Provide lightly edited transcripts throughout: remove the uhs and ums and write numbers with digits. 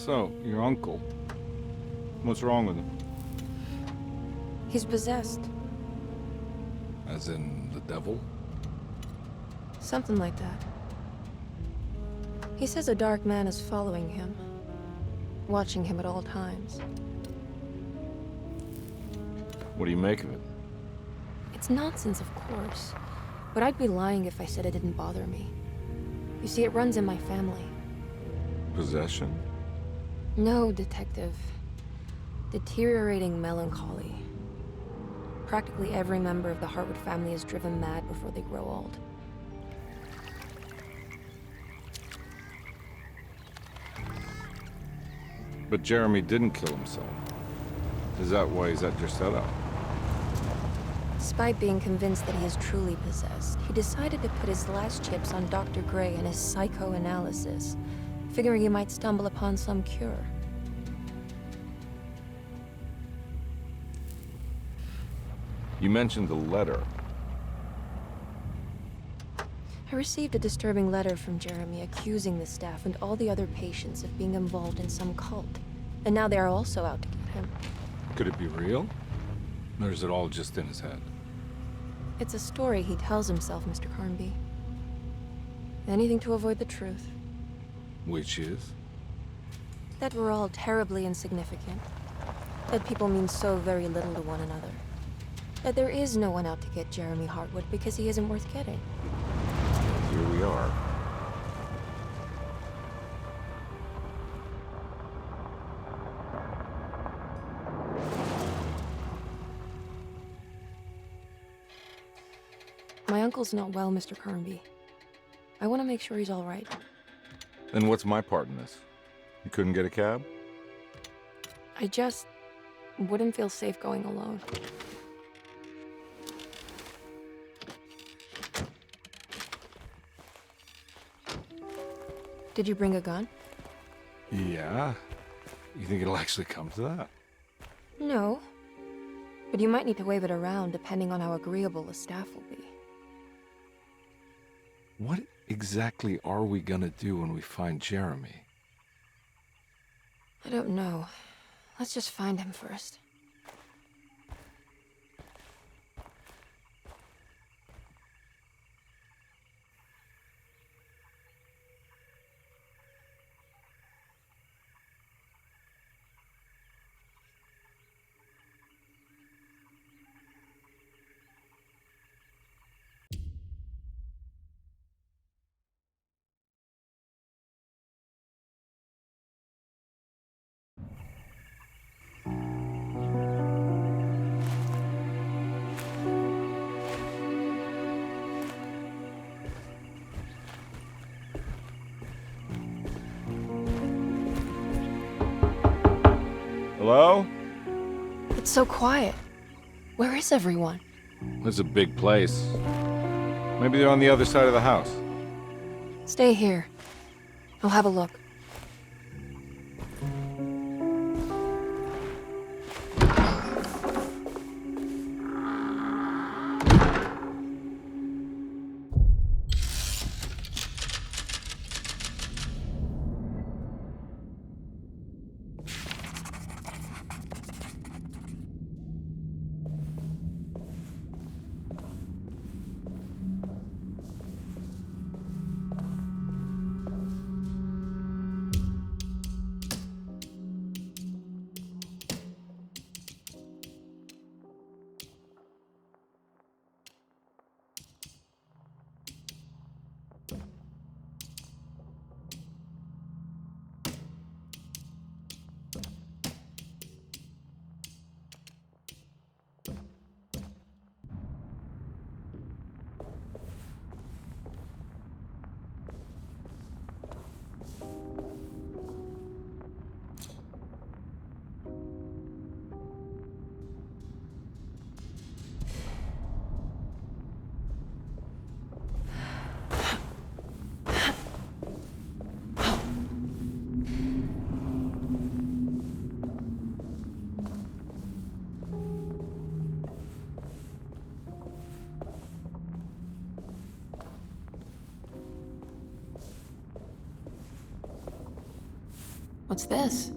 So, your uncle. What's wrong with him? He's possessed. As in the devil? Something like that. He says a dark man is following him, watching him at all times. What do you make of it? It's nonsense, of course, but I'd be lying if I said it didn't bother me. You see, it runs in my family. Possession? No, Detective. Deteriorating melancholy. Practically every member of the Hartwood family is driven mad before they grow old. But Jeremy didn't kill himself. Is that why he's at your setup? Despite being convinced that he is truly possessed, he decided to put his last chips on Dr. Gray and his psychoanalysis, figuring he might stumble upon some cure. You mentioned the letter. I received a disturbing letter from Jeremy accusing the staff and all the other patients of being involved in some cult. And now they are also out to get him. Could it be real? Or is it all just in his head? It's a story he tells himself, Mr. Carnby. Anything to avoid the truth. Which is? That we're all terribly insignificant. That people mean so very little to one another. That there is no one out to get Jeremy Hartwood because he isn't worth getting. Here we are. My uncle's not well, Mr. Carnby. I want to make sure he's all right. Then what's my part in this? You couldn't get a cab? I just wouldn't feel safe going alone. Did you bring a gun? Yeah. You think it'll actually come to that? No. But you might need to wave it around depending on how agreeable the staff will be. What exactly are we gonna do when we find Jeremy? I don't know. Let's just find him first. Hello? It's so quiet. Where is everyone? This is a big place. Maybe they're on the other side of the house. Stay here. I'll have a look. What's this?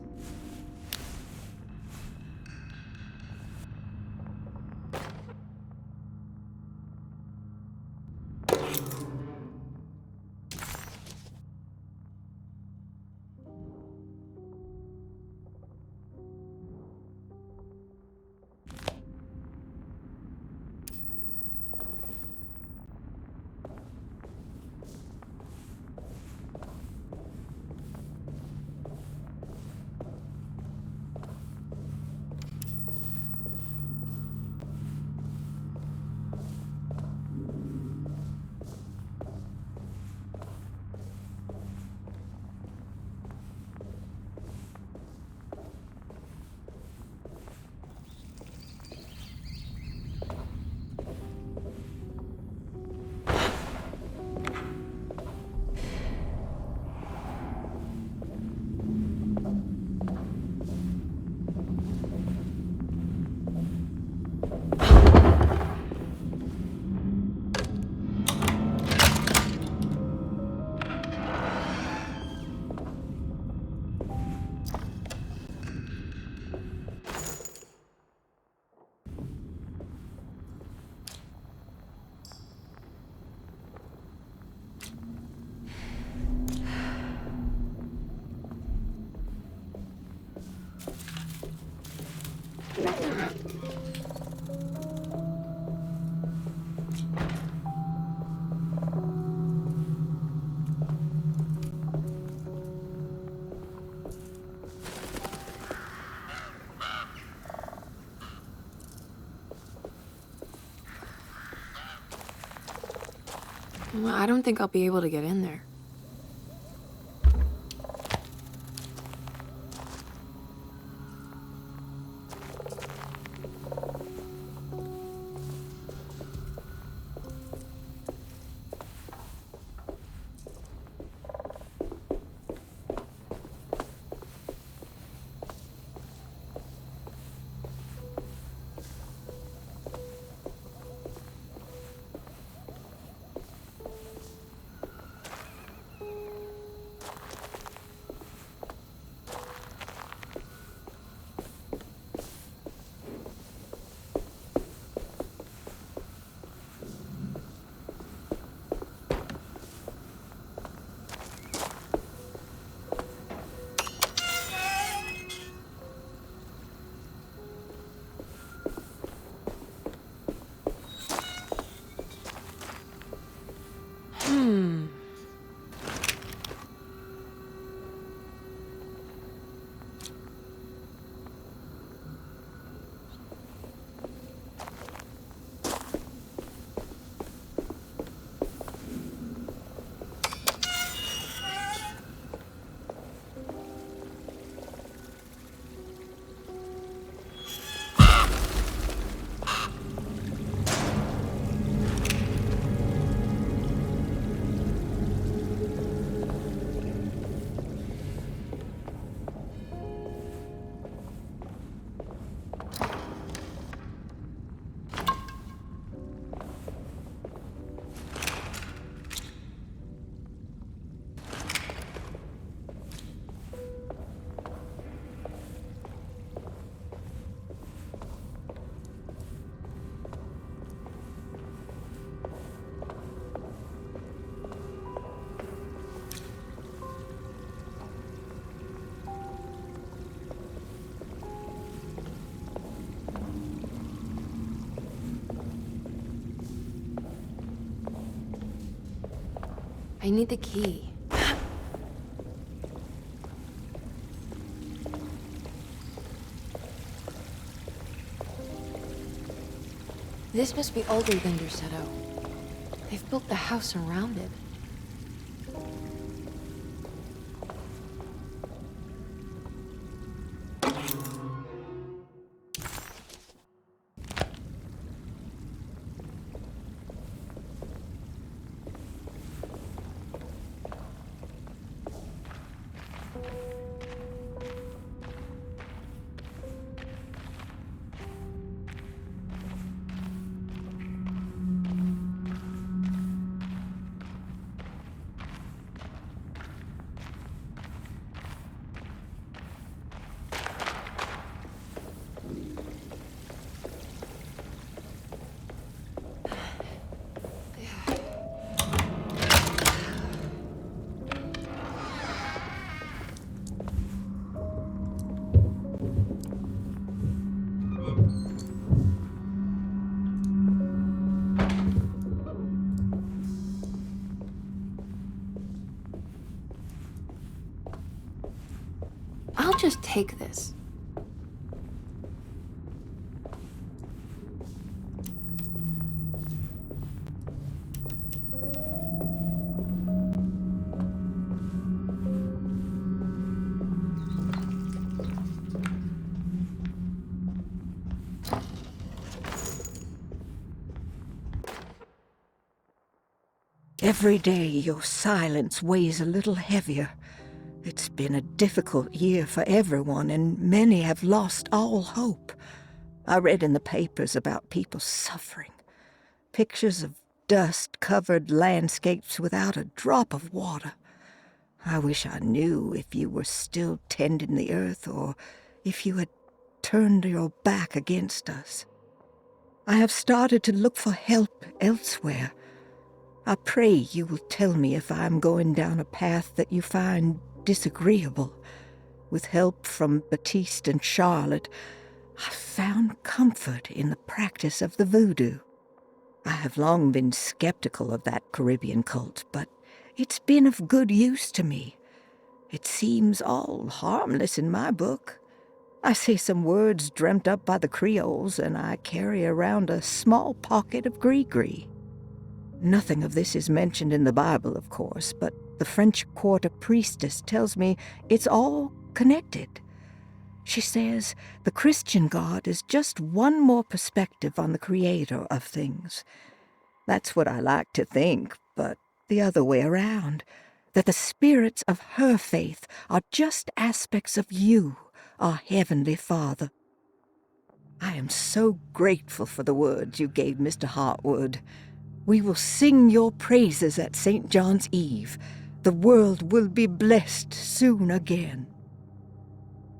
Well, I don't think I'll be able to get in there. I need the key. This must be older than Derceto. They've built the house around it. take this. Every day your silence weighs a little heavier. It's been a difficult year for everyone, and many have lost all hope. I read in the papers about people suffering. Pictures of dust-covered landscapes without a drop of water. I wish I knew if you were still tending the earth or if you had turned your back against us. I have started to look for help elsewhere. I pray you will tell me if I am going down a path that you find disagreeable. With help from Baptiste and Charlotte, I found comfort in the practice of the voodoo. I have long been skeptical of that Caribbean cult, but it's been of good use to me. It seems all harmless in my book. I say some words dreamt up by the Creoles, and I carry around a small pocket of gree-gree. Nothing of this is mentioned in the Bible, of course, but the French Quarter priestess tells me it's all connected. She says the Christian God is just one more perspective on the creator of things. That's what I like to think, but the other way around, that the spirits of her faith are just aspects of you, our Heavenly Father. I am so grateful for the words you gave Mr. Hartwood. We will sing your praises at St. John's Eve. The world will be blessed soon again.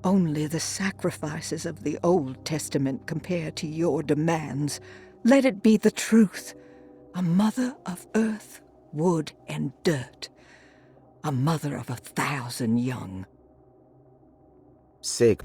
Only the sacrifices of the Old Testament compare to your demands. Let it be the truth. A mother of earth, wood, and dirt. A mother of 1,000 young. Sig.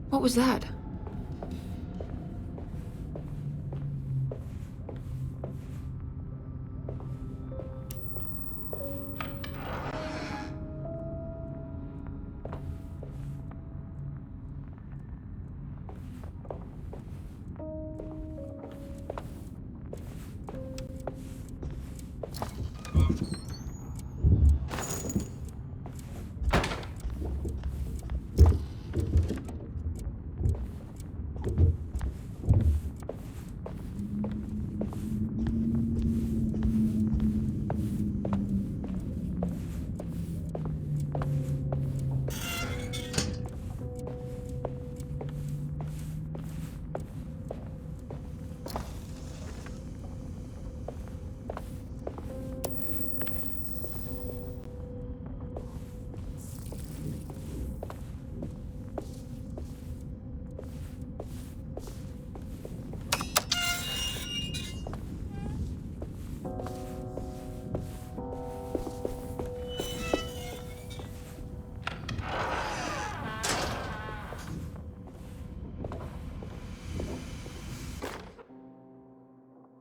What was that?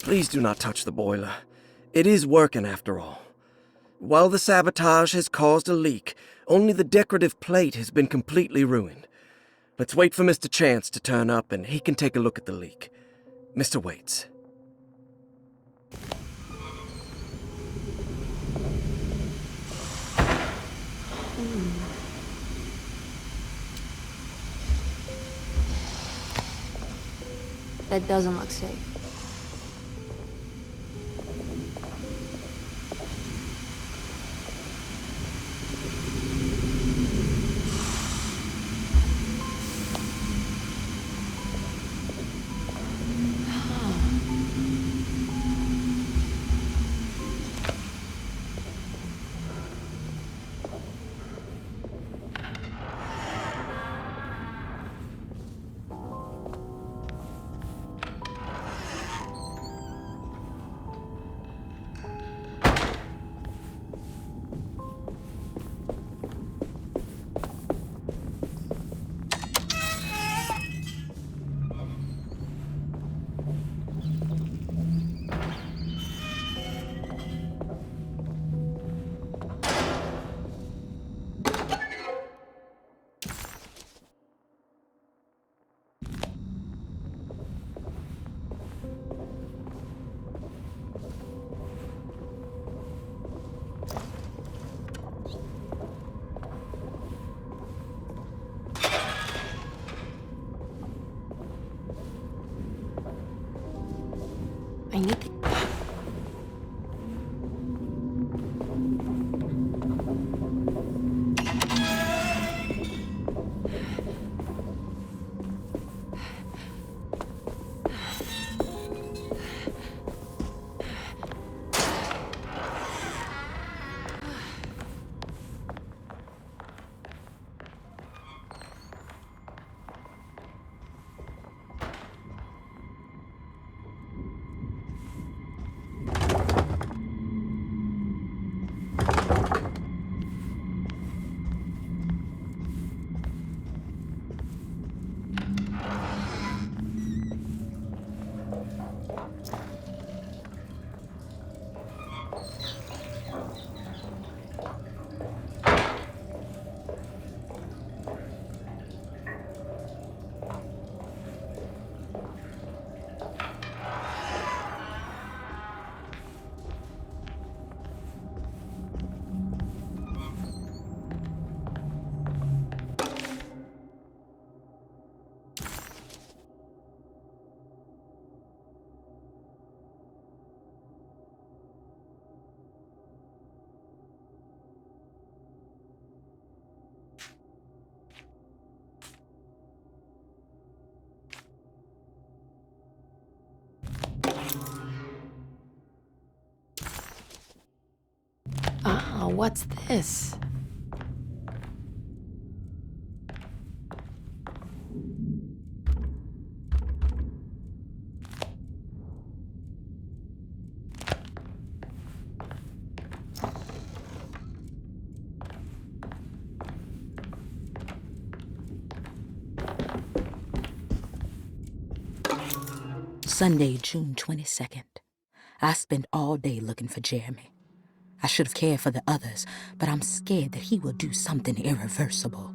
Please do not touch the boiler. It is working after all. While the sabotage has caused a leak, only the decorative plate has been completely ruined. Let's wait for Mr. Chance to turn up and he can take a look at the leak. Mr. Waits. That doesn't look safe. Wow, what's this? Sunday, June 22nd. I spent all day looking for Jeremy. I should have cared for the others, but I'm scared that he will do something irreversible.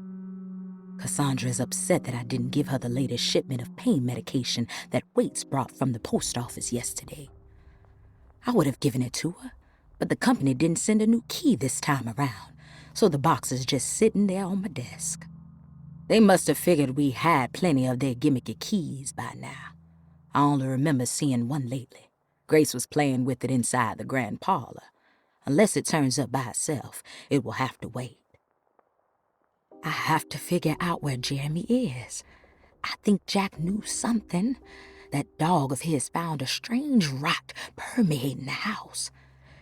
Cassandra is upset that I didn't give her the latest shipment of pain medication that Waits brought from the post office yesterday. I would have given it to her, but the company didn't send a new key this time around, so the box is just sitting there on my desk. They must have figured we had plenty of their gimmicky keys by now. I only remember seeing one lately. Grace was playing with it inside the grand parlor. Unless it turns up by itself, it will have to wait. I have to figure out where Jeremy is. I think Jack knew something. That dog of his found a strange rot permeating the house.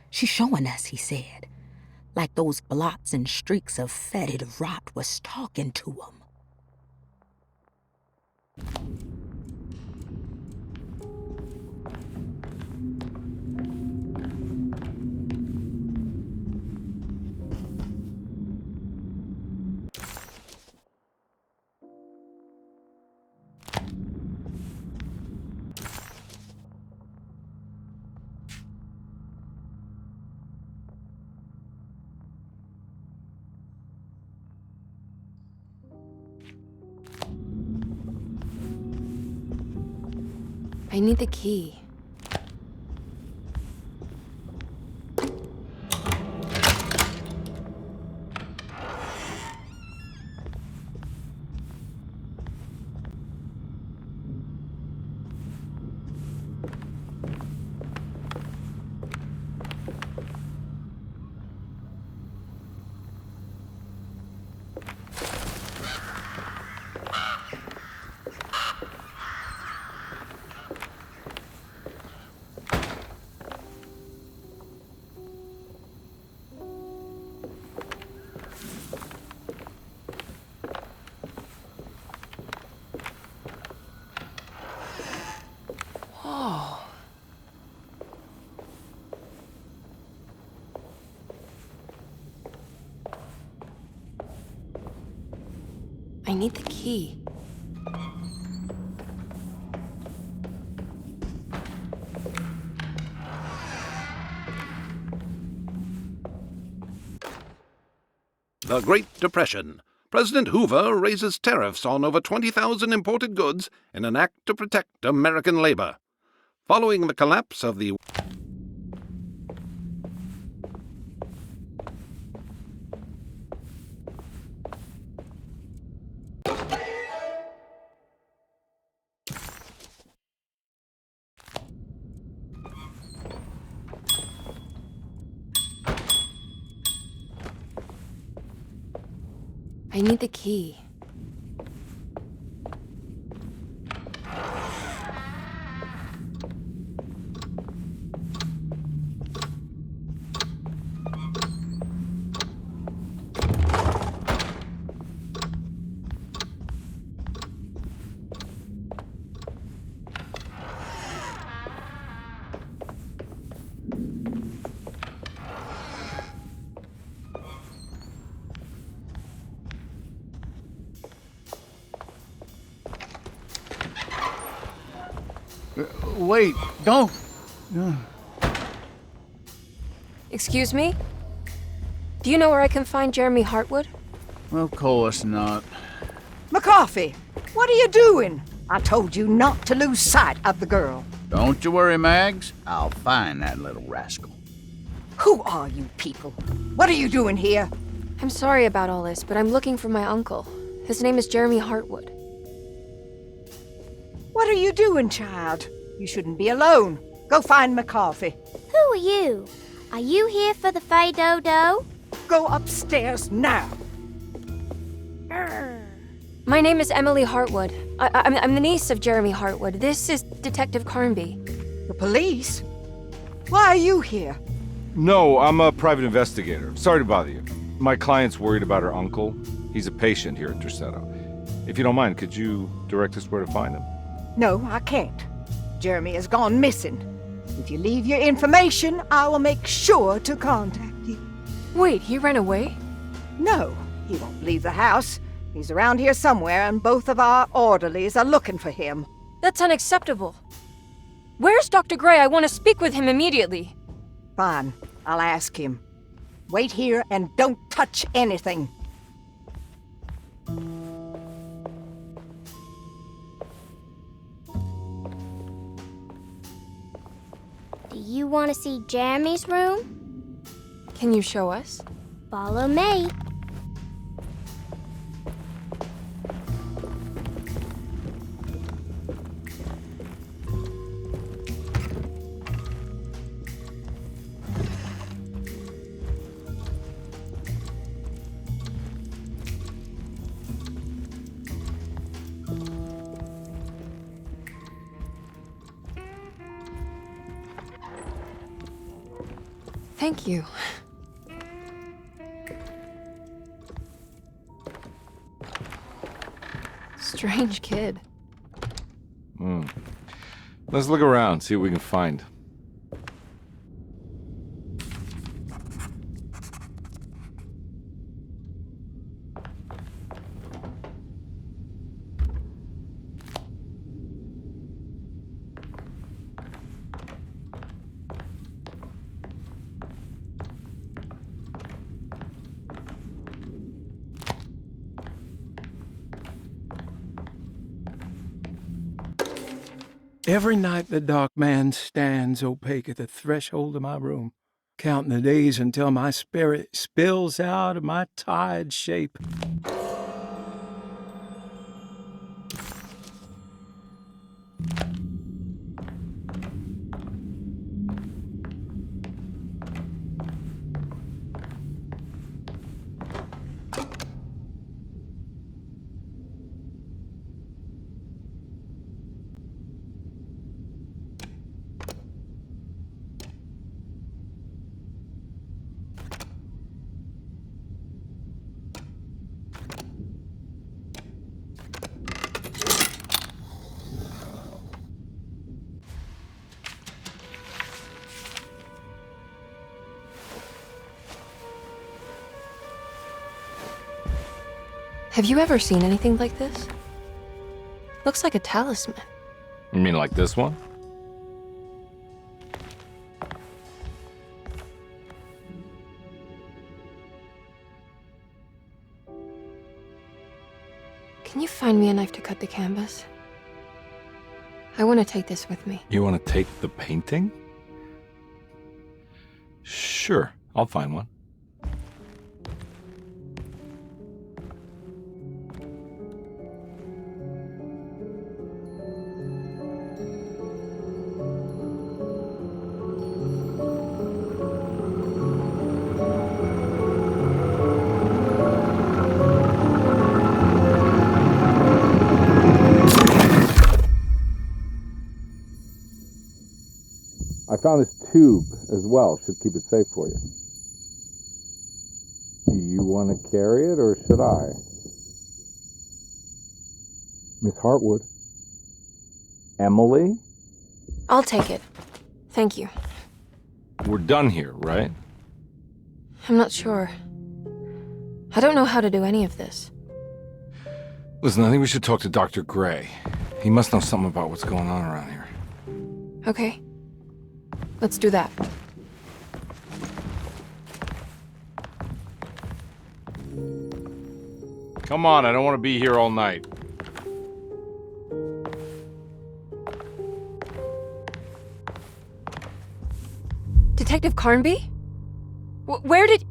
She's showing us, he said. Like those blots and streaks of fetid rot was talking to him. I need the key. I need the key. The Great Depression. President Hoover raises tariffs on over 20,000 imported goods in an act to protect American labor. Following the collapse of the I need the key. Wait, don't. Excuse me? Do you know where I can find Jeremy Hartwood? Of course not. McCarthy, what are you doing? I told you not to lose sight of the girl. Don't you worry, Mags. I'll find that little rascal. Who are you people? What are you doing here? I'm sorry about all this, but I'm looking for my uncle. His name is Jeremy Hartwood. What are you doing, child? You shouldn't be alone. Go find McCarthy. Who are you? Are you here for the Fay Dodo? Go upstairs now. My name is Emily Hartwood. I'm the niece of Jeremy Hartwood. This is Detective Carnby. The police? Why are you here? No, I'm a private investigator. Sorry to bother you. My client's worried about her uncle. He's a patient here at Tercetto. If you don't mind, could you direct us where to find him? No, I can't. Jeremy has gone missing. If you leave your information, I will make sure to contact you. Wait, he ran away? No, he won't leave the house. He's around here somewhere, and both of our orderlies are looking for him. That's unacceptable. Where's Dr. Gray? I want to speak with him immediately. Fine, I'll ask him. Wait here and don't touch anything. Do you want to see Jeremy's room? Can you show us? Follow me. Thank you. Strange kid. Let's look around, see what we can find. Every night the dark man stands opaque at the threshold of my room, counting the days until my spirit spills out of my tired shape. Have you ever seen anything like this? Looks like a talisman. You mean like this one? Can you find me a knife to cut the canvas? I want to take this with me. You want to take the painting? Sure, I'll find one. I found this tube as well. Should keep it safe for you. Do you want to carry it, or should I? Miss Hartwood? Emily? I'll take it. Thank you. We're done here, right? I'm not sure. I don't know how to do any of this. Listen, I think we should talk to Dr. Gray. He must know something about what's going on around here. Okay. Let's do that. Come on, I don't want to be here all night. Detective Carnby? Where did...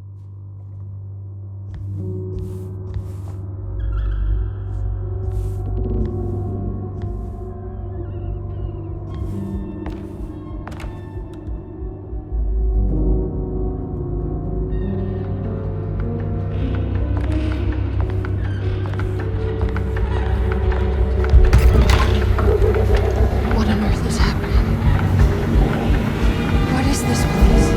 What on earth is happening? What is this place?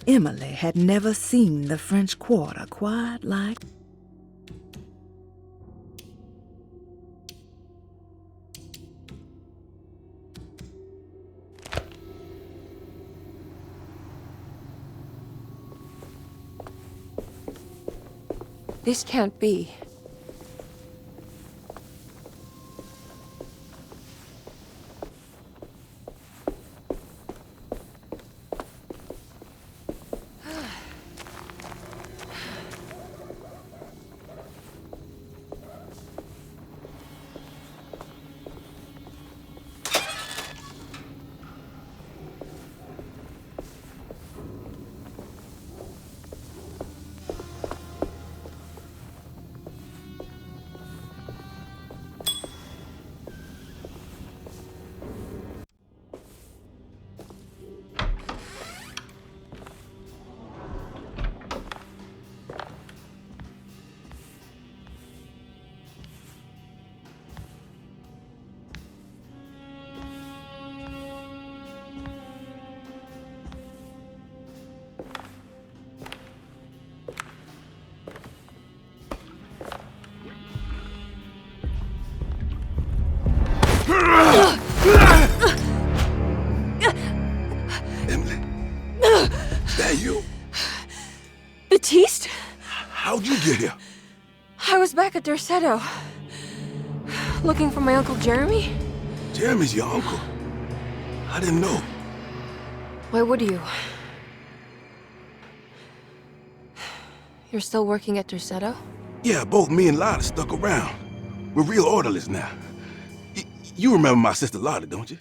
Emily had never seen the French Quarter quite like... This can't be. Emily, is that you? Baptiste? How'd you get here? I was back at Derceto. Looking for my Uncle Jeremy? Jeremy's your uncle. I didn't know. Why would you? You're still working at Derceto? Yeah, both me and Lottie stuck around. We're real orderlies now. You remember my sister Lottie, don't you?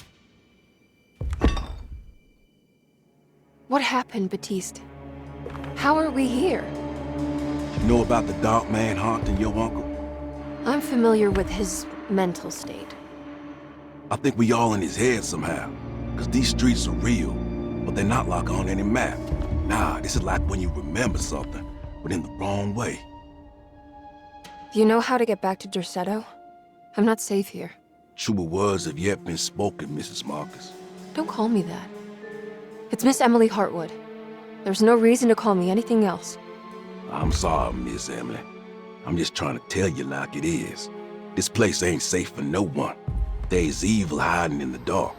What happened, Baptiste? How are we here? You know about the dark man haunting your uncle? I'm familiar with his mental state. I think we all in his head somehow. Because these streets are real, but they're not like on any map. Nah, this is like when you remember something, but in the wrong way. Do you know how to get back to Derceto? I'm not safe here. Truer words have yet been spoken, Mrs. Marcus. Don't call me that. It's Miss Emily Hartwood. There's no reason to call me anything else. I'm sorry, Miss Emily. I'm just trying to tell you like it is. This place ain't safe for no one. There's evil hiding in the dark.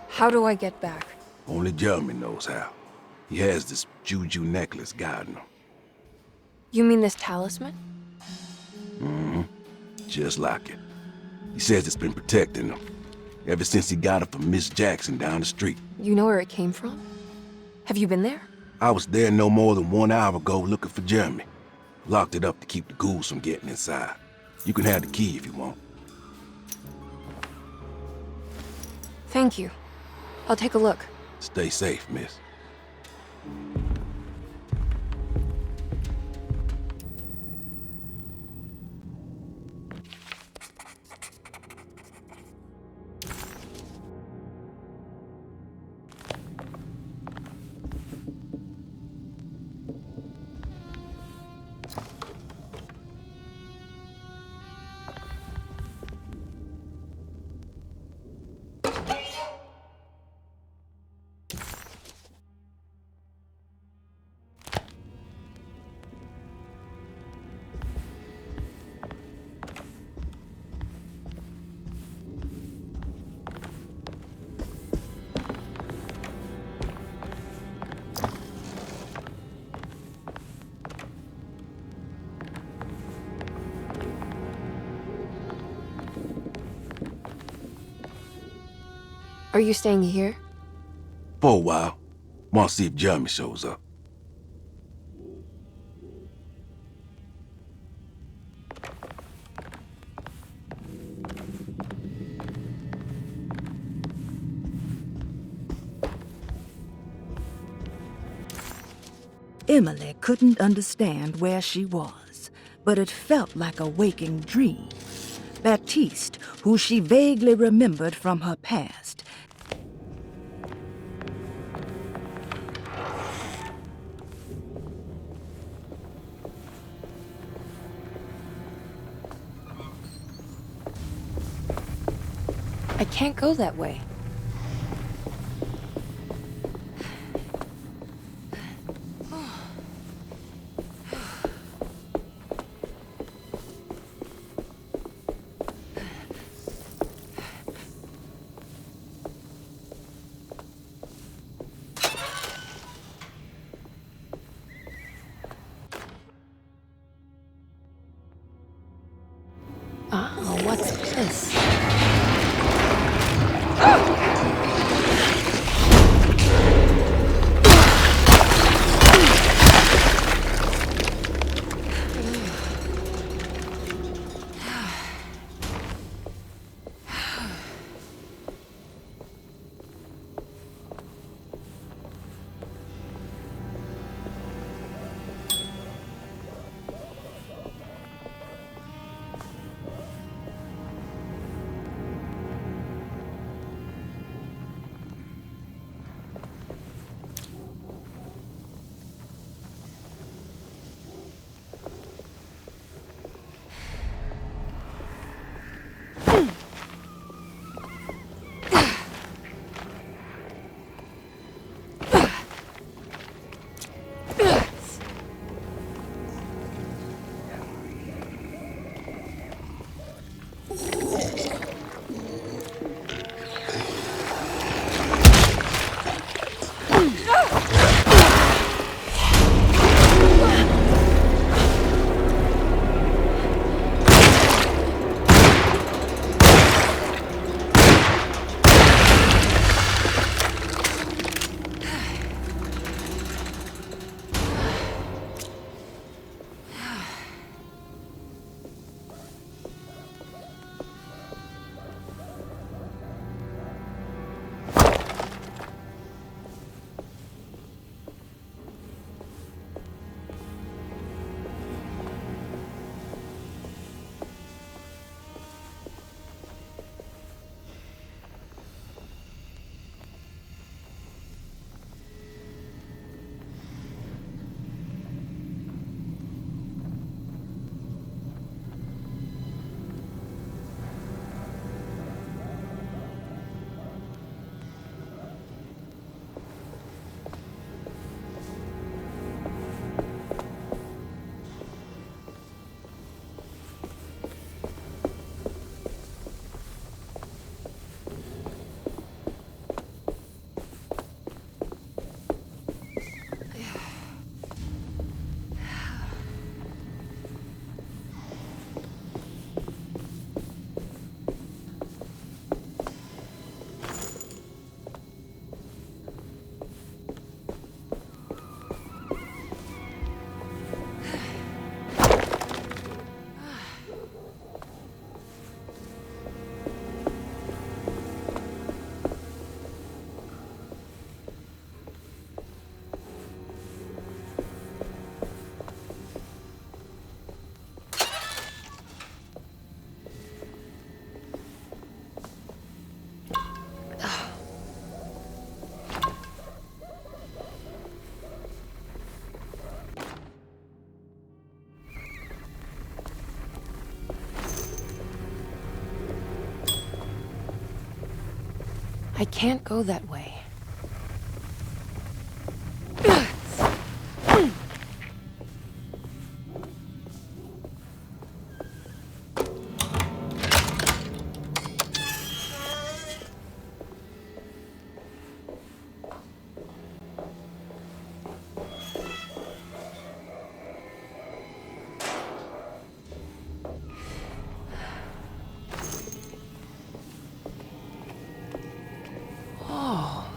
How do I get back? Only Jeremy knows how. He has this juju necklace guiding him. You mean this talisman? Mm-hmm. Just like it. He says it's been protecting him ever since he got it from Miss Jackson down the street. You know where it came from? Have you been there? I was there no more than 1 hour ago looking for Jeremy. Locked it up to keep the ghouls from getting inside. You can have the key if you want. Thank you. I'll take a look. Stay safe, miss. Are you staying here? For a while. Want to see if Jeremy shows up. Emily couldn't understand where she was, but it felt like a waking dream. Baptiste, who she vaguely remembered from her past, I can't go that way. Oh, what's this? I can't go that way. Oh.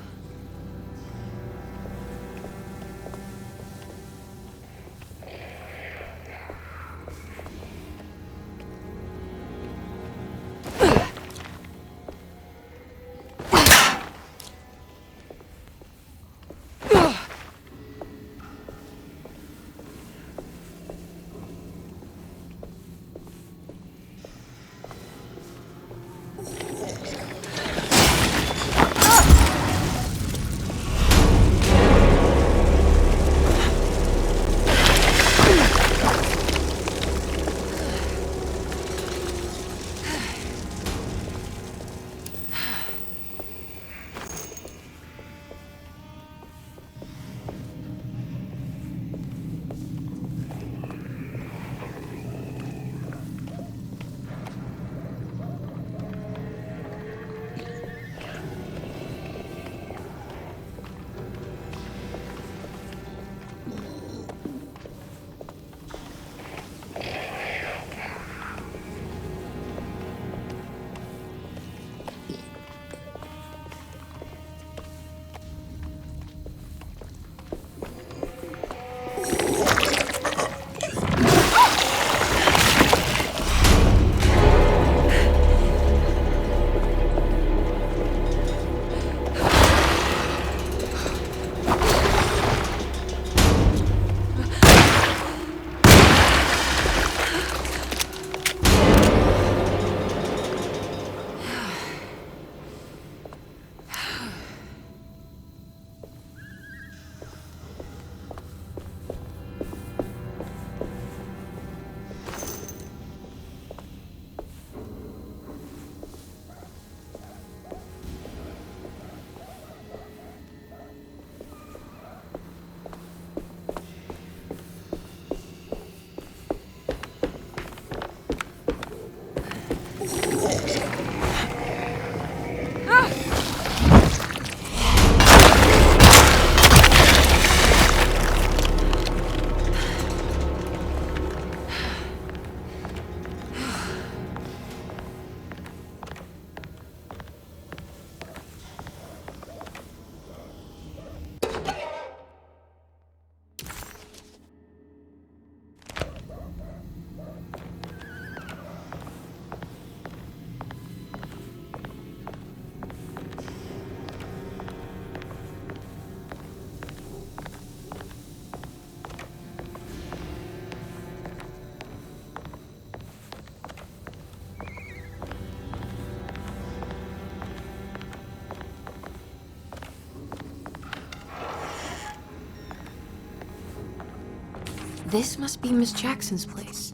This must be Miss Jackson's place.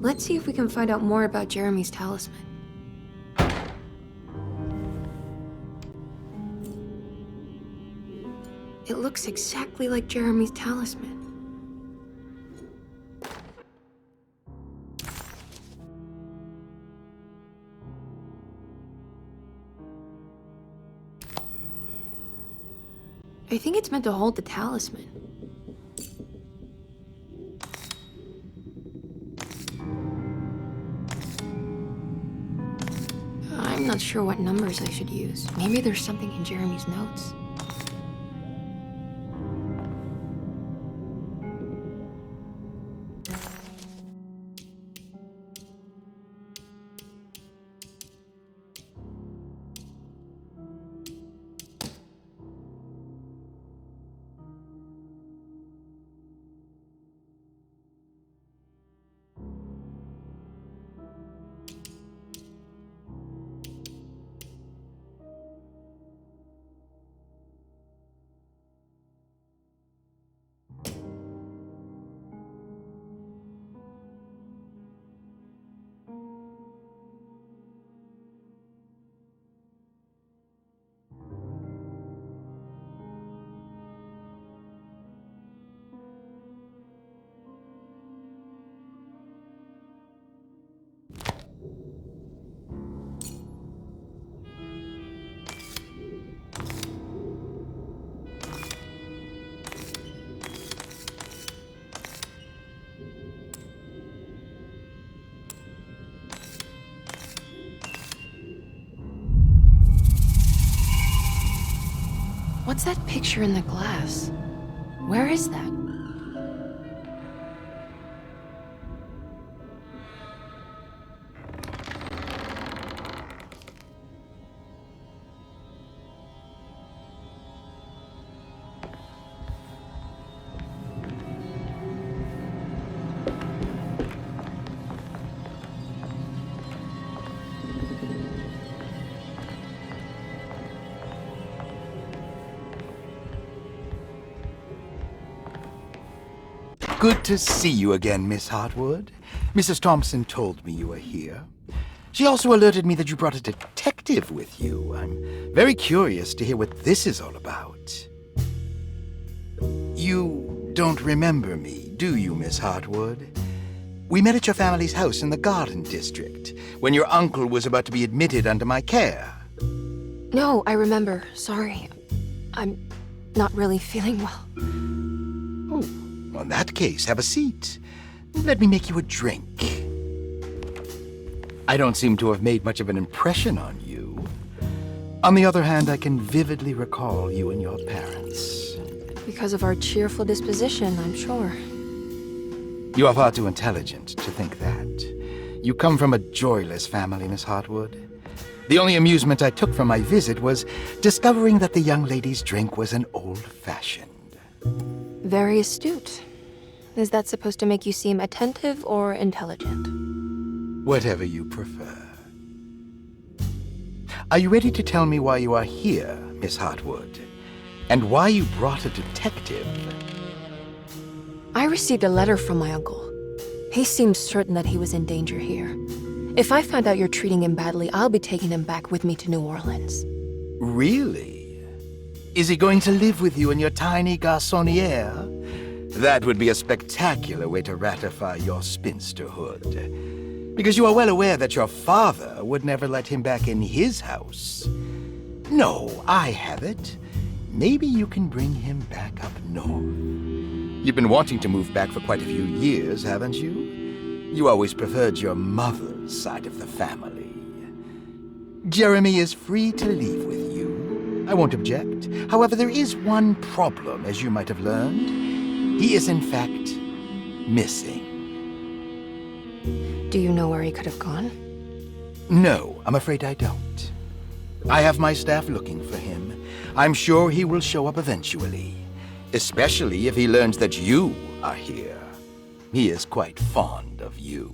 Let's see if we can find out more about Jeremy's talisman. It looks exactly like Jeremy's talisman. I think it's meant to hold the talisman. I'm not sure what numbers I should use. Maybe there's something in Jeremy's notes. What's that picture in the glass? Where is that? Good to see you again, Miss Hartwood. Mrs. Thompson told me you were here. She also alerted me that you brought a detective with you. I'm very curious to hear what this is all about. You don't remember me, do you, Miss Hartwood? We met at your family's house in the Garden District, when your uncle was about to be admitted under my care. No, I remember. Sorry. I'm not really feeling well. In that case, have a seat. Let me make you a drink. I don't seem to have made much of an impression on you. On the other hand, I can vividly recall you and your parents. Because of our cheerful disposition, I'm sure. You are far too intelligent to think that. You come from a joyless family, Miss Hartwood. The only amusement I took from my visit was discovering that the young lady's drink was an old-fashioned. Very astute. Is that supposed to make you seem attentive or intelligent? Whatever you prefer. Are you ready to tell me why you are here, Miss Hartwood? And why you brought a detective? I received a letter from my uncle. He seems certain that he was in danger here. If I find out you're treating him badly, I'll be taking him back with me to New Orleans. Really? Is he going to live with you in your tiny garçonniere? That would be a spectacular way to ratify your spinsterhood. Because you are well aware that your father would never let him back in his house. No, I have it. Maybe you can bring him back up north. You've been wanting to move back for quite a few years, haven't you? You always preferred your mother's side of the family. Jeremy is free to leave with you. I won't object. However, there is one problem, as you might have learned. He is, in fact, missing. Do you know where he could have gone? No, I'm afraid I don't. I have my staff looking for him. I'm sure he will show up eventually, especially if he learns that you are here. He is quite fond of you.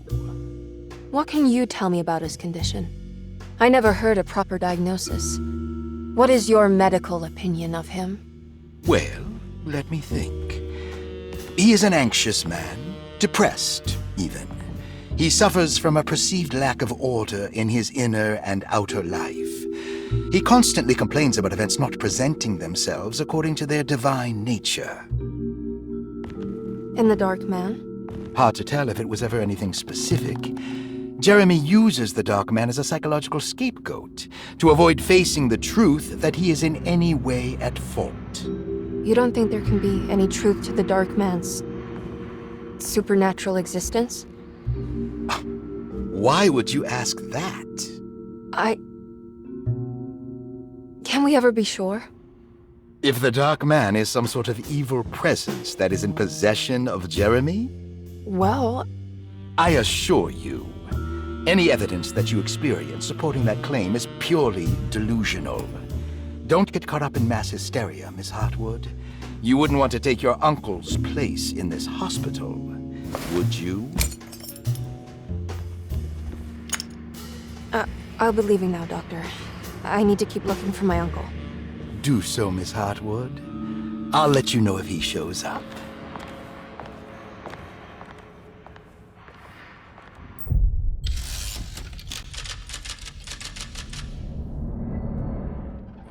What can you tell me about his condition? I never heard a proper diagnosis. What is your medical opinion of him? Well, let me think. He is an anxious man, depressed, even. He suffers from a perceived lack of order in his inner and outer life. He constantly complains about events not presenting themselves according to their divine nature. And the Dark Man? Hard to tell if it was ever anything specific. Jeremy uses the Dark Man as a psychological scapegoat to avoid facing the truth that he is in any way at fault. You don't think there can be any truth to the Dark Man's supernatural existence? Why would you ask that? Can we ever be sure? If the Dark Man is some sort of evil presence that is in possession of Jeremy? Well, I assure you, any evidence that you experience supporting that claim is purely delusional. Don't get caught up in mass hysteria, Miss Hartwood. You wouldn't want to take your uncle's place in this hospital, would you? I'll be leaving now, Doctor. I need to keep looking for my uncle. Do so, Miss Hartwood. I'll let you know if he shows up.